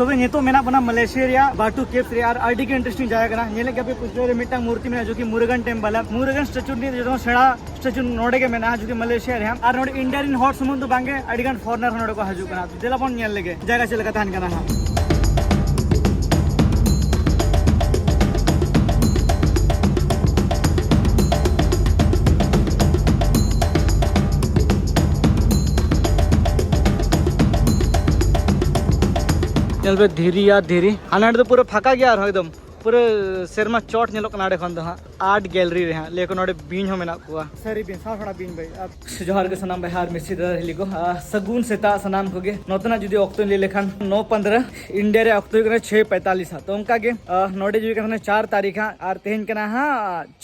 तबे नितो मेना बना मलेशिया रिया बाटू केव्स रे यार आरडी के इंटरेस्टिंग जाया कना नेले के पुष्टे रे मिटा मूर्ति में जो कि मुरुगन टेम्पल है मुरुगन स्टैचू नि जो सेड़ा स्टैचू नोडे के मेना जो कि मलेशिया रे आर नोडे इंडिया इन हॉट समुंद बांगे अडिगन फॉरेनर नोडे को हजू कना देला पन नेल लेगे जायगा चल का तान कना हां चल बे धीरी यार धीरी हाना तो पूरा फाका गया यार एकदम पूरे सेरमा चोट नेलो कनाडे खन दो हां आर्ट गैलरी रे हां लेकिन नोडे बीन हो मेना कुआ सारी बीन साफड़ा बीन भाई अब जोहार के सनाम भाई हार मिसी दर हिली को सगुन सेता सनाम कोगे नोतना जुदी ऑक्टो ले लेखान 9:15 इंडिया रे ऑक्टो के 6:45 तो उनका के नोडे जुदी के 4 तारीख हां और तेहन के ना हां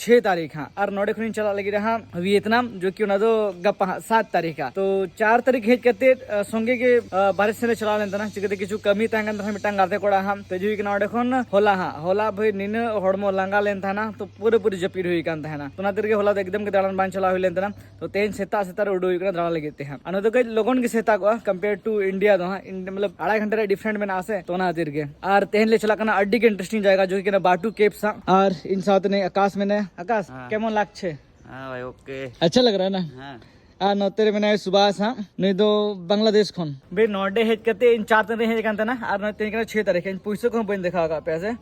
6 तारीख हां और नोडे खुनी चला लगी रहा वियतनाम जो कि उना दो गप 7 तारीख का तो 4 तारीख हेज करते संगे के बारिश से चला लेन तना चिकते किछु कमी तांगन त मिटांग गाते कोड़ा हम ते जुदी के नोडे खन होला भाई निन हड़मो लांगा लेन था ना तो पूरे पूरी जपीर हुई कान था ना तो ना तिरके होला एकदम के दाड़न बांध चला हुई लेन था ना तो तेन सेता सेता उडो हुई दाड़ा लगे हैं अन तो कई लोगों के सेता को कंपेयर टू इंडिया तो मतलब 2.5 घंटे रे डिफरेंट में ना आसे तो ना तिरके और तेन ले चला कना अड्डी के इंटरेस्टिंग जाएगा जो कि ना बाटू केव्स और इन साथ ने आकाश में ने आकाश केमन लागछे हां भाई ओके अच्छा लग रहा है ना हां नोतेरे में सुभाष हाँ नहीं तो बांग्लादेश खन बे नोडे हेज करते इन 4 तारीख हेज कान था ना और नोते के 6 तारीख इन पुइसो को बन देखा का पैसे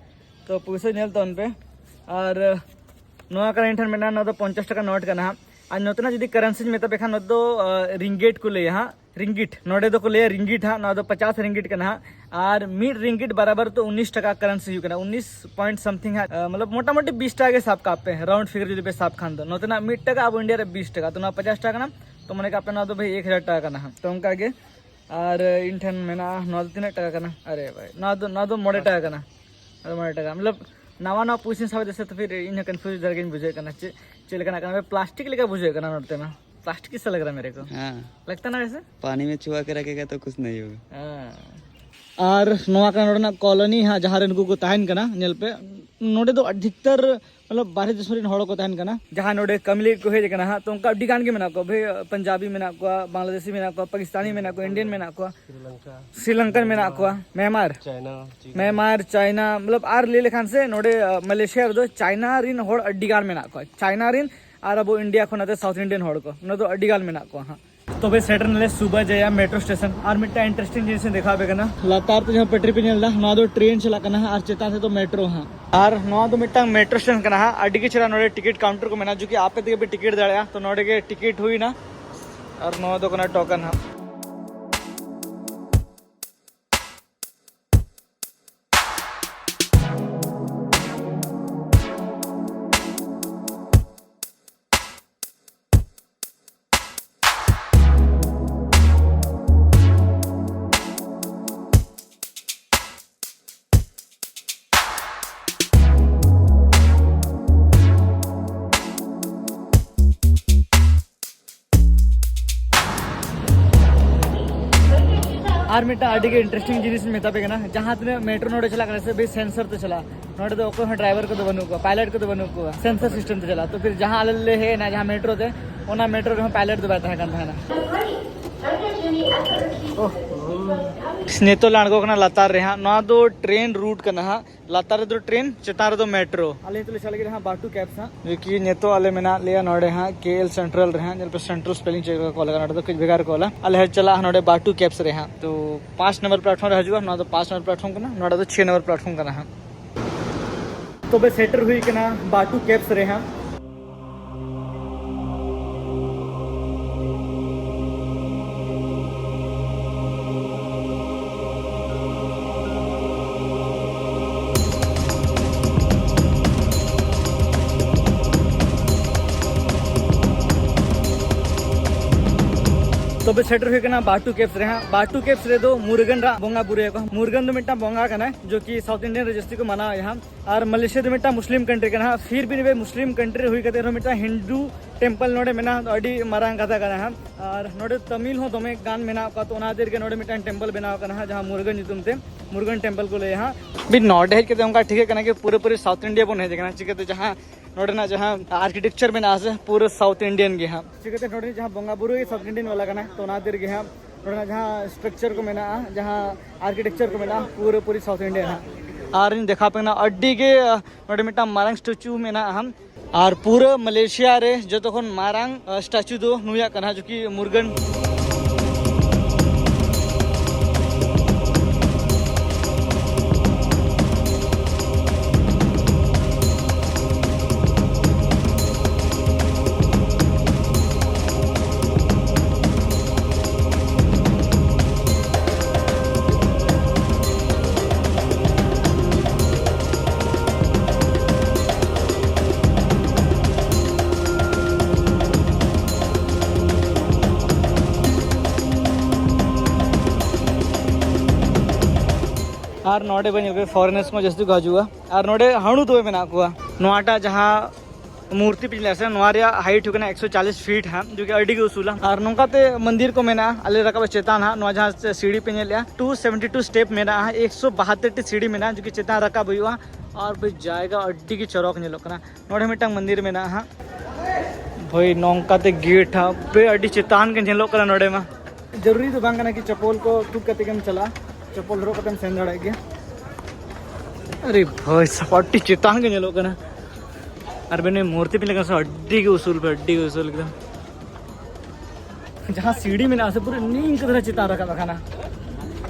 तो पुइसो नेल तो उन पे और नोआ का इंटर में ना तो 50 टका नोट करना और नोतना जदी करेंसी में तो बेखा न तो रिंगेट को ले हां रिंगिट नोडे तो को ले रिंगिट हां ना तो 50 रिंगिट करना और मिड रिंगिट बराबर तो 19 टका करेंसी करना 19 पॉइंट समथिंग है मतलब मोटा मोटी 20 टका के हिसाब का पे राउंड फिगर जो पे हिसाब खान दो नोतना मिड टका अब इंडिया रे 20 टका तो ना 50 टका ना तो मैंने का ना तो भाई 1000 टका करना तो उनका आगे और इंटन में ना 9 3 टका करना अरे भाई ना तो मोड़े टका करना मोड़े टका मतलब नवा नवा पूछने सब जैसे तो फिर इन कंफ्यूज जर के बुझे करना चल करना प्लास्टिक लेकर बुझे करना नोटते में प्लास्टिक किससे लग रहा है मेरे को लगता ना वैसे पानी में छुआ के रखेगा तो कुछ नहीं होगा और नोआ का नोडना कॉलोनी हाँ जहाँ रेनको को तहन कना नेल पे नोडे तो अधिकतर मतलब बारह देश में हड़ो को तहन कना जहाँ नोडे कमली को हेज कना हाँ तो उनका डिकान के में ना को भाई पंजाबी में ना को बांग्लादेशी में ना को पाकिस्तानी में ना को इंडियन में ना को श्रीलंकन में ना को म्यांमार चाइना मतलब आर ले लेखान से नोडे मलेशिया दो चाइना रिन होड़ डिगान में ना को चाइना रिन और अब इंडिया को ना साउथ इंडियन होड़ को न तो डिगान में ना को हाँ तो भाई सेटर नले सुबह जया मेट्रो स्टेशन और मिट्टा इंटरेस्टिंग जिनसे देखा बेगा ना लगातार तो जहाँ पटरी पे निकलता ना तो ट्रेन चला करना है और चेता से तो मेट्रो हाँ और ना तो मिट्टा मेट्रो स्टेशन करना है अड्डी के चला नोड़े टिकट काउंटर को मैंने जो कि आप पे टिकट दड़ा तो नोड़े के टिकट हुई ना और ना तो करना टोकन हाँ आर मिट्टा आडी के इंटरेस्टिंग जिनिस में तबे ना जहाँ तुमने मेट्रो नोडे चला करने से भाई सेंसर तो चला नोडे तो ओको ड्राइवर को तो बनू को पायलट को तो बनू को सेंसर सिस्टम तो चला तो फिर जहाँ अलग है ना जहाँ मेट्रो थे वो ना मेट्रो में पायलट तो बैठा है करता है ना स्नेतो लाणगो कना लतार रे हां ना तो ट्रेन रूट कना हां लतार तो ट्रेन चतार तो मेट्रो अले तो चल गए हां बाटू कैब्स हां जो कि नेतो अले मेना ले नोडे हां केएल सेंट्रल रे हां जल पे सेंट्रल स्पेलिंग चेक को लगा तो कुछ बेकार कोला अले चला नोडे बाटू कैब्स रे हां तो 5 नंबर प्लेटफॉर्म रे हजू ना तो 5 नंबर प्लेटफॉर्म कना नोडे तो 6 नंबर प्लेटफॉर्म कना हां तो बे सेटर हुई कना बाटू कैब्स रे हां तो बे सेटर हुई कना बाटू केव्स रे बाटू केव्स रे दो मुरुगन रा बोंगा बुरे को मुरुगन दो मिट्टा बोंगा कना जो कि साउथ इंडियन रजिस्ट्री को मना यहाँ और मलेशिया दो मिट्टा मुस्लिम कंट्री कना फिर भी वे मुस्लिम कंट्री हुई कहते मिट्टा हिंदू टेम्पल नोडे मेना अडी मारांग कथा कना है और नोडे तमिल हो दमे गान मेना का तो नादेर के नोडे मिट्टा टेम्पल बनाव कना जहाँ मुरुगन जुतुम थे मुरुगन टेम्पल को ले यहाँ भी नोडे के उनका ठीक है कना कि पूरे पूरे साउथ इंडिया बन है चिकते जहाँ नोडे ना जहाँ आर्किटेक्चर में ना पूरे साउथ इंडियन के हाँ चिकते नोडे जहाँ बोंगा बुरु साउथ इंडियन वाला कना तो नादेर के यहाँ जहाँ स्ट्रक्चर को मेना जहाँ आर्किटेक्चर को मेना पूरी साउथ इंडिया और देखा पे अड्डी के नोडे मिटा मारंग स्टैचू मेना हम और पूरा मलेशिया रे जो तो मारंग स्टैचू दो नुया कना जो कि मुर्गन और नोडे बन फॉरेनर्स को जैसे गाजुआ और नोडे हणु तो मेना को नोटा जहाँ मूर्ति पिछले से नोरिया हाइट होना 140 फीट है जो कि अड़ी के उसूल और नौकाते मंदिर को मेना अले रकाब चेतान है नो जहाँ सीढ़ी पे लिया 272 स्टेप मेना है 172 सीढ़ी मेना जो कि चेतान रकाब हुआ और भाई जाएगा अड्डी की चौक नेलोकना नोडे मिटंग मंदिर मेना है भाई नौकाते गेट है पे अड्डी चेतान के नेलोकना नोडे में जरूरी तो बांगना कि चप्पल को टूक कते के चला चप्पल रो कतम सेन दड़ा गया अरे भाई सपाटी चेतान के नेलो कना और मैंने मूर्ति पे लगा अड्डी के उसूल एकदम जहाँ सीढ़ी में ना से पूरे नींद की तरह चितान रखा बखाना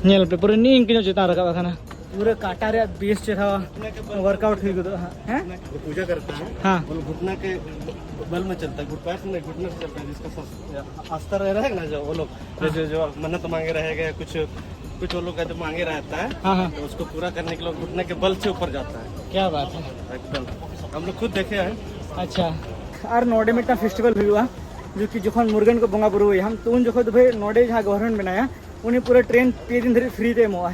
नेल पे पूरे नींद की चितान रखा बखाना पूरे काटा रे बेस चेथा वर्कआउट हुई तो हैं पूजा करता है हाँ घुटना के बल में चलता है घुटना से नहीं घुटने से चलता है जिसका आस्था रहेगा ना जो वो लोग जैसे जो मन्नत मांगे रहेगा कुछ वो लोग कहते मांगे रहता है हाँ तो उसको पूरा करने के लिए घुटने के बल से ऊपर जाता है क्या बात है एकदम हम लोग खुद देखे हैं अच्छा और नोडे में इतना फेस्टिवल हुआ जो कि जो मुर्गन को बोंगा बुरु हुई हम तो उन जो भाई नोडे जहाँ गवर्नमेंट बनाया उन्हें पूरा ट्रेन पे दिन धरी फ्री दे मुआ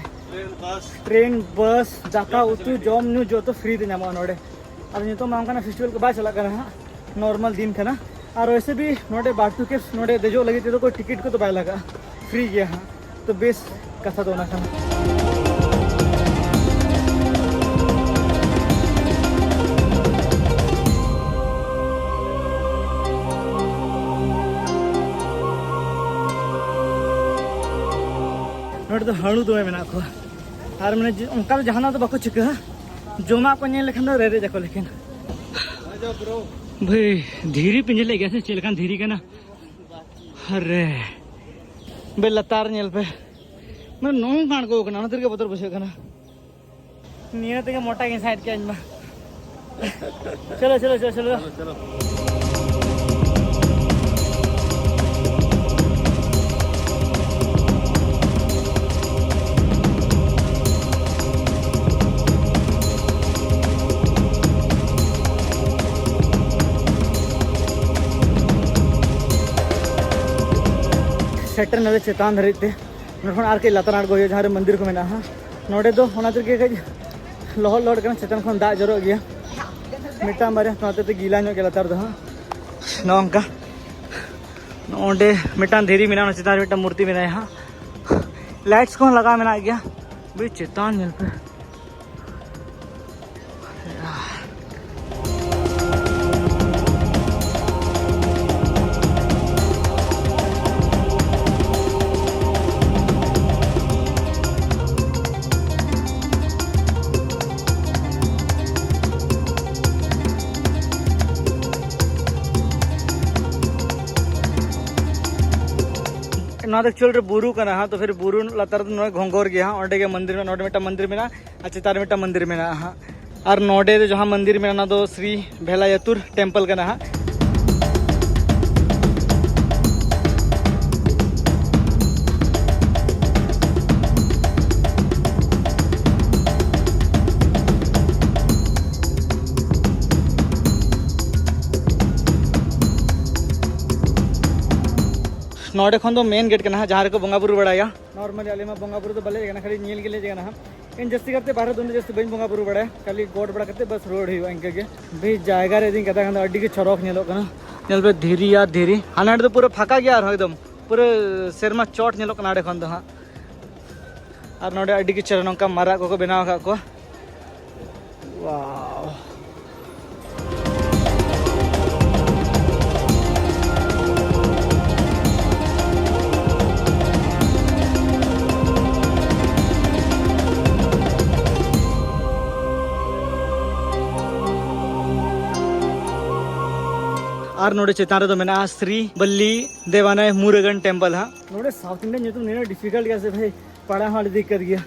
ट्रेन बस जाका उतु जॉम न्यू जो तो फ्री दे नामा नोडे अब ये तो मांगा फेस्टिवल के बाद चला कर नॉर्मल दिन था ना और वैसे भी नोडे बाटू के नोडे देजो लगी थी तो कोई टिकट को तो बाय लगा फ्री गया हाँ तो बेस कथा तो ना था नोडे तो हणु तो मेना को और मैंने उनका जहाना तो बाको चिका जोमा को नेल लेखन रे जाको लेकिन भाई धीरी पिंजे ले गया से चिलकान धीरी का ना अरे बे लतार नेल पे मैं नोंग कान को कना नतर के बतर बसे कना नियत के मोटा के साइड के अंजमा चलो चलो चलो चलो चलो सेटर नवे चेतान धरते नोड आर के लतार आड़गो जहाँ मंदिर को मेना हाँ नोडे दो के लहर लहर कर चेतन खन दा जरो गया मिटा मारे नाते गीला नो के लतार दो हाँ नौका नोडे मिटा धीरी मेना चेतान मिटा मूर्ति मेना हाँ लाइट्स को लगा मेना गया भाई चेतान मिल पे एक्चुअल बुरु का हाँ तो फिर बुरु लतार घोंगोर गया हाँ के मंदिर में नोडे मिटा मंदिर में चितार मिटा मंदिर में हाँ और नोडे जहाँ मंदिर में ना दो श्री भेलायतुर टेम्पल का हाँ नोडे खन तो मेन गेट करना जहाँ को बोंगा बुरु बड़ाया नॉर्मली अले में बोंगा बुरु तो भले जाना खाली नील के लिए जाना इन जस्ती करते बाहर दोनों जस्ती बन बोंगा बुरु बड़ा खाली गोड बड़ा करते बस रोड हुआ इनके के भाई जाएगा रे दिन कथा खंदा अड्डी के छरोक नेलो कना नेल पे धीरी या धीरी हानाड तो पूरा फाका गया एकदम पूरे सेरमा चोट नेलो कनाडे खन दो हां और नोडे अड्डी के चरणों का मारा को बनाव का को वाह और नोड़े चेतान रे मेना श्री बल्ली देवानाय मुरुगन टेम्पल हाँ नोड़े साउथ इंडियन जो तो डिफिकल्ट कैसे भाई पढ़ा हाल दिक्कत गया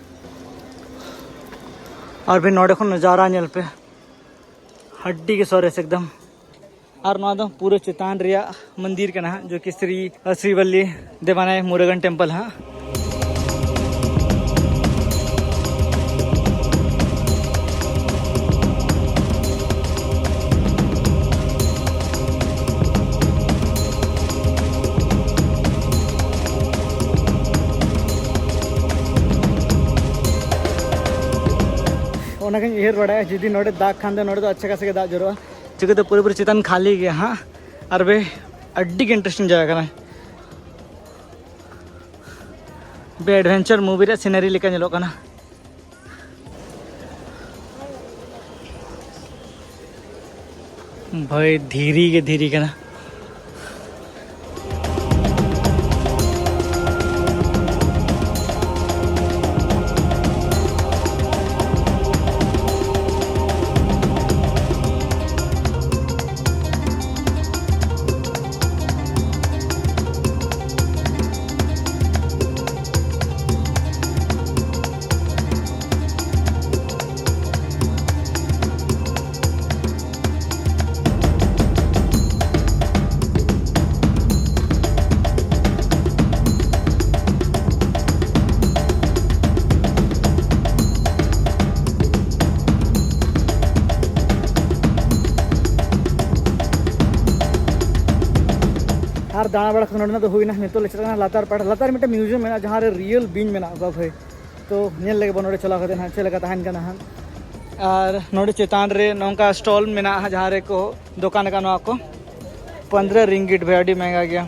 और फिर नोड़े को नज़ारा नेल पे हड्डी के सौरे से एकदम और ना दो पूरे चेतान रिया मंदिर का ना जो कि श्री वल्ली देवानाय मुरुगन टेम्पल हाँ इहर बड़ा जुदी नोड़े दाग खान नोड़े तो अच्छा खासा दाग जरूर चिके तो पूरे पूरे चेतान खाली गया हाँ और वे अड्डी के इंटरेस्टिंग जगह का बे एडवेंचर मूवी रे सीनरी लेकर चलो का भाई धीरी के ना और दाना बड़ा नोड़ना तो हुई ना नितो ले चलना लातार मिटे म्यूजियम में जहाँ रे रियल बीन में ना भाई तो नेल लगे नोड़े चला करते ना चले तहन का और नोड़े चेतान रे नौका स्टॉल में ना जहाँ रे को दुकान का नवा को 15 रिंगिट भाई अड़ी महंगा गया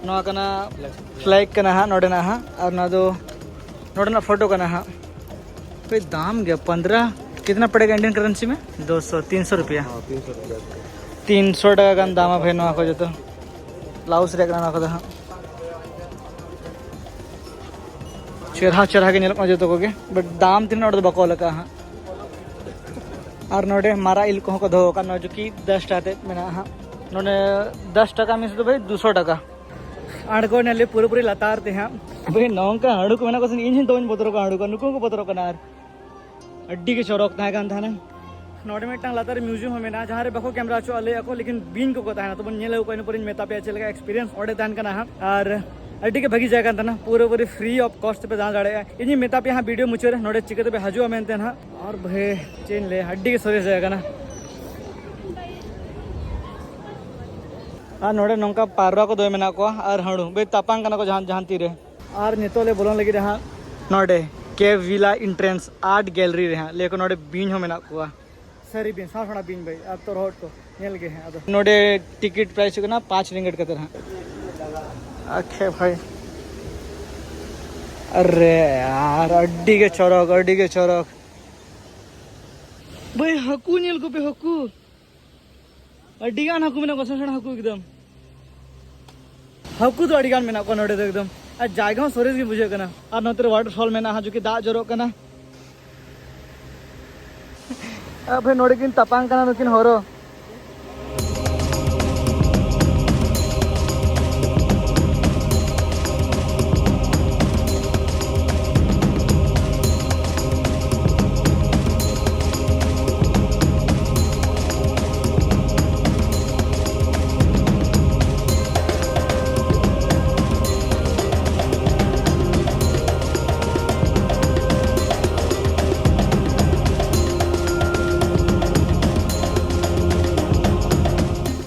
नवा का ना फ्लैग का ना नोड़े ना और ना दो नोड़े ना फोटो का ना भाई दाम गया 15 कितना पड़ेगा इंडियन करेंसी में 200-300 रुपया 300 टका का दाम है भाई नवा को जो तो लाउस रेकना ना कदा चेहरा के नेल जो तो के बट दाम तीन नोड़ बको लका हाँ और नोड़े मारा इल को दो का नो जो कि 10 टाते मेना हाँ नोड़े 10 टका में तो भाई 200 टका आड़को ने पूरे पूरे लतार थे हाँ भाई नौका हड़ू को मेना कोसन इंजन तो पत्रों का हड़ू का नुको को पत्रों का नार अड्डी के चौरोक था ना नोड़े में टांग लातार म्यूजियम हमें ना जहाँ रे बको कैमरा चो अले को लेकिन बीन को है ना तो बन नेले को इन पर मेता पे चलेगा एक्सपीरियंस ओडे दान का ना और अड्डी के भगी जाएगा था ना पूरे पूरे फ्री ऑफ कॉस्ट पे दान जाड़े इन मेता पे यहाँ वीडियो मुझे नोड़े चिके पे हजू मेनते ना और भाई चेन ले अड्डी के सोरे जाएगा ना और नोड़े नौका पारवा को दो मेना को और हड़ू भाई तपांग का ना को जहाँ तीरे और नितोले बोलन लगी रहा नोड़े केव विला एंट्रेंस आर्ट गैलरी रहा लेकिन नोड़े बीन हो मेना को सरी बीन साफड़ा बीन भाई अब तो रोड को नेल गए हैं अब नोड़े टिकट प्राइस को ना 5 रिंगट का तरह आखे भाई अरे यार अड्डी के चौरक भाई हकू नेल को पे हकू अड्डी गान हकू में ना कसम हकू एकदम हकू तो अड्डी गान में ना को नोड़े तो एकदम आज जायगा सोरेज की बुझे करना और नोतर वाटरफॉल में ना जो कि दा जरो करना अब नोड़े किन तपांग करना नुकिन होरो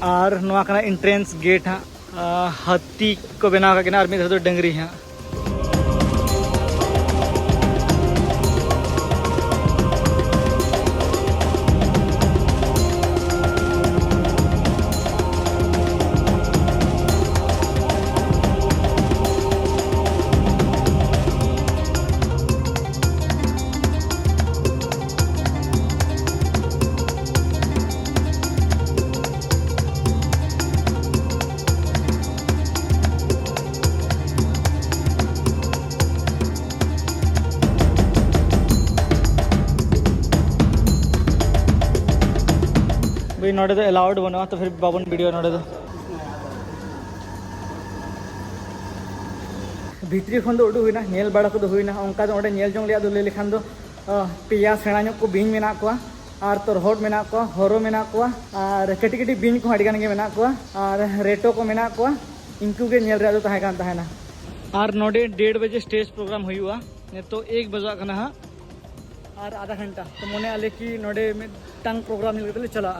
और नवा कना एंट्रेंस गेट हाँ हाथी को बनावा के आर्मी तो डंगरी हाँ भाई नोड़े तो अलाउड बनवा तो फिर बाबन वीडियो नोड़े तो भितरी खन दो उडू हुईना नेल बड़ा को दो हुईना उनका दो ओडे नेल जोंग लिया दो ले लेखान दो पिया सेना ᱧᱚᱜ को बीन मेना को और तोरहट मेना को हरो मेना को और कटी कटी बीन को अड़ी गान गे मेना को और रेटो को मेना को इनको के नेल रे दो ताहे कान ताहे ना और नोडे 1:30 बजे स्टेज प्रोग्राम हुआ तो 1 बजा कना हा और आधा घंटा तो मोने आले की नोडे में टंग प्रोग्राम ले चला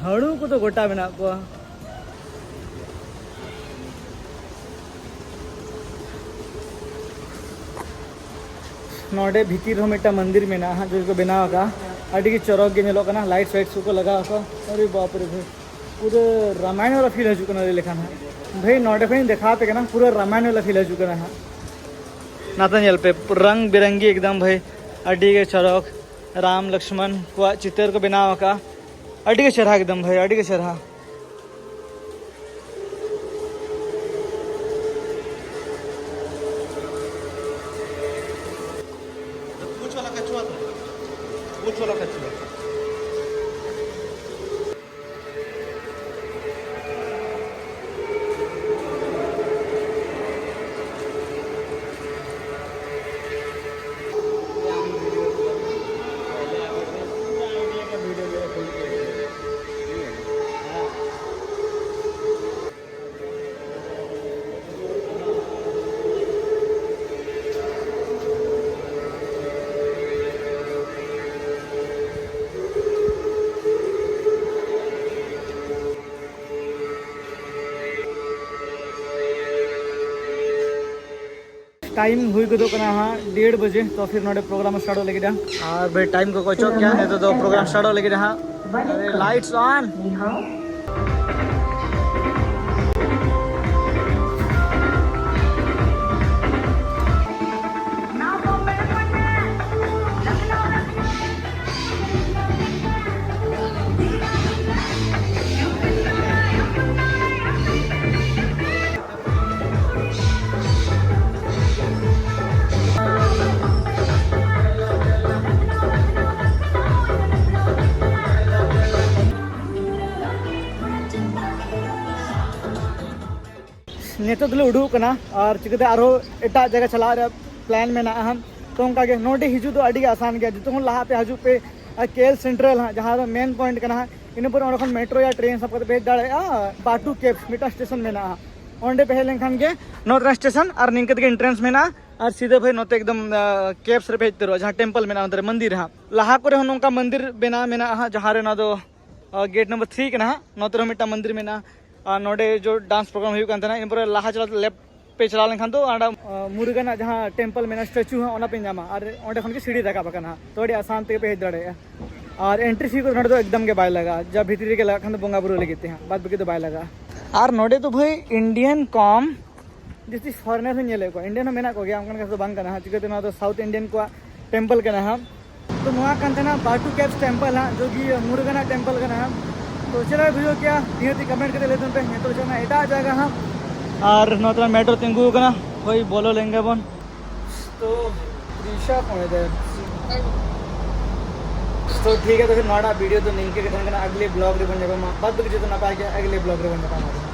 हड़ू को तो गोटा मेना को नोडे भीतर मिट्टा मंदिर में ना जो को बनाव का अड़ी की चौरक के नेलो कना लाइट वाइट को लगा का अरे बाप रे भाई पूरे रामायण वाला फील हजू कना लेखान है भाई नोडे पे देखा पे ना पूरा रामायण वाला फील हजू कना है नाता नेल पे रंग बिरंगी एकदम भाई अड़ी के चौरक राम लक्ष्मण को चित्र को बनाव का अड़ी के चरहा एकदम भाई अड़ी के चरहा टाइम हुई गदो कना हाँ 1:30 बजे तो फिर नोडे प्रोग्राम स्टार्ट हो लगे और भाई टाइम को कोचो क्या है तो प्रोग्राम स्टार्ट हो लगे हाँ लाइट्स ऑन नेतो दले उडूकना और चिकते आरो एटा जगह चला रे प्लान में ना हम तो उनका के नोटे हिजू तो अड़ी आसान गया जो लहा पे हजू पे केल सेंट्रल हाँ जहाँ मेन पॉइंट कना इन पर ओंडे मेट्रो या ट्रेन सब भेज दाड़े बाटू केब्स मिटा स्टेशन में ना ओंडे पे लेखान के नोतरा स्टेशन और निंकत के एंट्रेंस में ना और सीधे भाई नोते एकदम केब्स रे भेजते रहो जहाँ टेम्पल में ना मंदिर हाँ लहा को उनका मंदिर बेना में ना जहाँ रे ना दो गेट नंबर 3 के ना नोतरा मिटा मंदिर में ना नोडे जो डांस प्रोग्राम हुई कान इन पर लाहा चला लेफ्ट पे चला लेखान तो आड़ा मुरुगन जहाँ टेम्पल में स्टैचू है ओना पे नामा और ओंडे खन के सीढ़ी रखा बकना तो अड़ी आसान ते पे दड़े और एंट्री फी को नोडे तो एकदम के बाय लगा जब भीतरी के लगा खान बोंगा बुरो लेते हैं बाद बकी तो बाय लगा और नोडे तो भाई इंडियन कॉम जिस फॉरेनर से नेले को इंडियन मेना को गया उनका तो बांग करना चिकते ना तो साउथ इंडियन को टेम्पल के ना तो वहाँ कान बाटू केब्स टेम्पल हाँ जो कि मुरुगना टेम्पल का ना तो चलो वीडियो क्या निहती कमेंट करते लेते पे तो चलना एटा जगह हाँ और नोतरा मेट्रो तिंगू कना कोई बोलो लेंगे बन तो दिशा कौन है तो ठीक है तो फिर नोड़ा वीडियो तो नहीं के अगले ब्लॉग रे बन जाएगा बात बकी जो तो ना पाएगा अगले ब्लॉग रे बन जाएगा